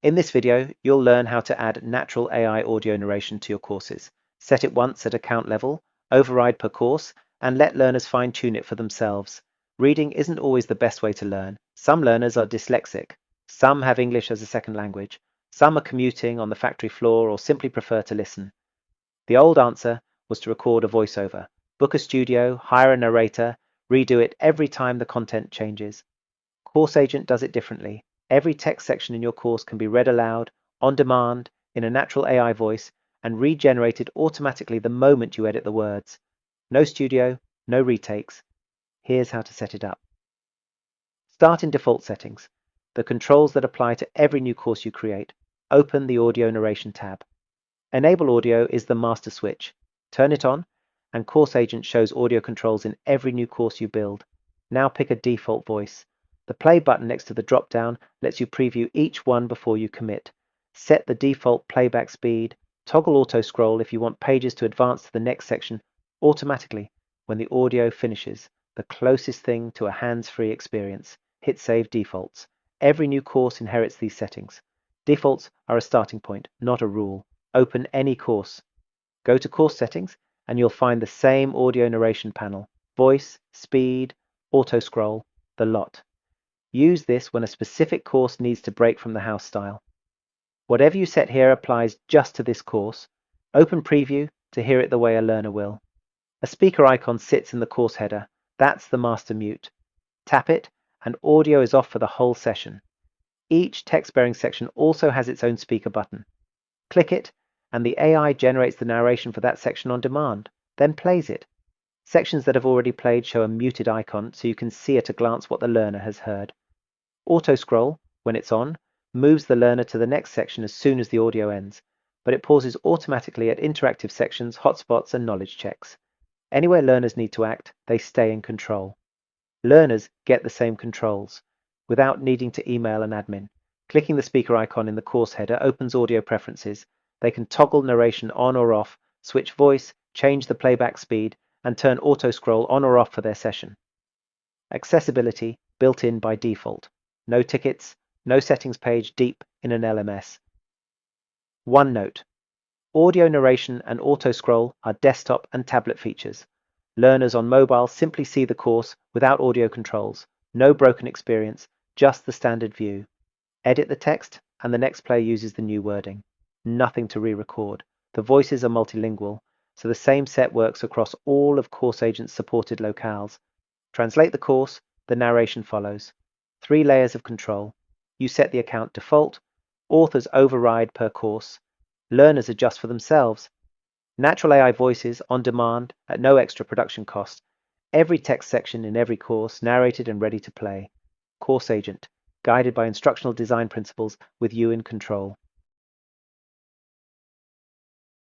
In this video, you'll learn how to add natural AI audio narration to your courses. Set it once at account level, override per course, and let learners fine-tune it for themselves. Reading isn't always the best way to learn. Some learners are dyslexic. Some have English as a second language. Some are commuting on the factory floor or simply prefer to listen. The old answer was to record a voiceover, book a studio, hire a narrator, redo it every time the content changes. CourseAgent does it differently. Every text section in your course can be read aloud, on demand, in a natural AI voice, and regenerated automatically the moment you edit the words. No studio, no retakes. Here's how to set it up. Start in default settings, the controls that apply to every new course you create. Open the audio narration tab. Enable audio is the master switch. Turn it on, and CourseAgent shows audio controls in every new course you build. Now pick a default voice. The play button next to the drop-down lets you preview each one before you commit. Set the default playback speed. Toggle auto scroll if you want pages to advance to the next section automatically when the audio finishes, the closest thing to a hands-free experience. Hit Save Defaults. Every new course inherits these settings. Defaults are a starting point, not a rule. Open any course. Go to Course Settings and you'll find the same audio narration panel. Voice, speed, auto scroll, the lot. Use this when a specific course needs to break from the house style. Whatever you set here applies just to this course. Open Preview to hear it the way a learner will. A speaker icon sits in the course header. That's the master mute. Tap it and audio is off for the whole session. Each text-bearing section also has its own speaker button. Click it and the AI generates the narration for that section on demand, then plays it. Sections that have already played show a muted icon so you can see at a glance what the learner has heard. Auto scroll, when it's on, moves the learner to the next section as soon as the audio ends, but it pauses automatically at interactive sections, hotspots, and knowledge checks. Anywhere learners need to act, they stay in control. Learners get the same controls without needing to email an admin. Clicking the speaker icon in the course header opens audio preferences. They can toggle narration on or off, switch voice, change the playback speed, and turn auto scroll on or off for their session. Accessibility built in by default. No tickets, no settings page deep in an LMS. One note: audio narration and auto scroll are desktop and tablet features. Learners on mobile simply see the course without audio controls. No broken experience, just the standard view. Edit the text and the next play uses the new wording. Nothing to re-record. The voices are multilingual, so the same set works across all of CourseAgent's supported locales. Translate the course, the narration follows. 3 layers of control. You set the account default. Authors override per course. Learners adjust for themselves. Natural AI voices on demand at no extra production cost. Every text section in every course narrated and ready to play. CourseAgent, guided by instructional design principles with you in control.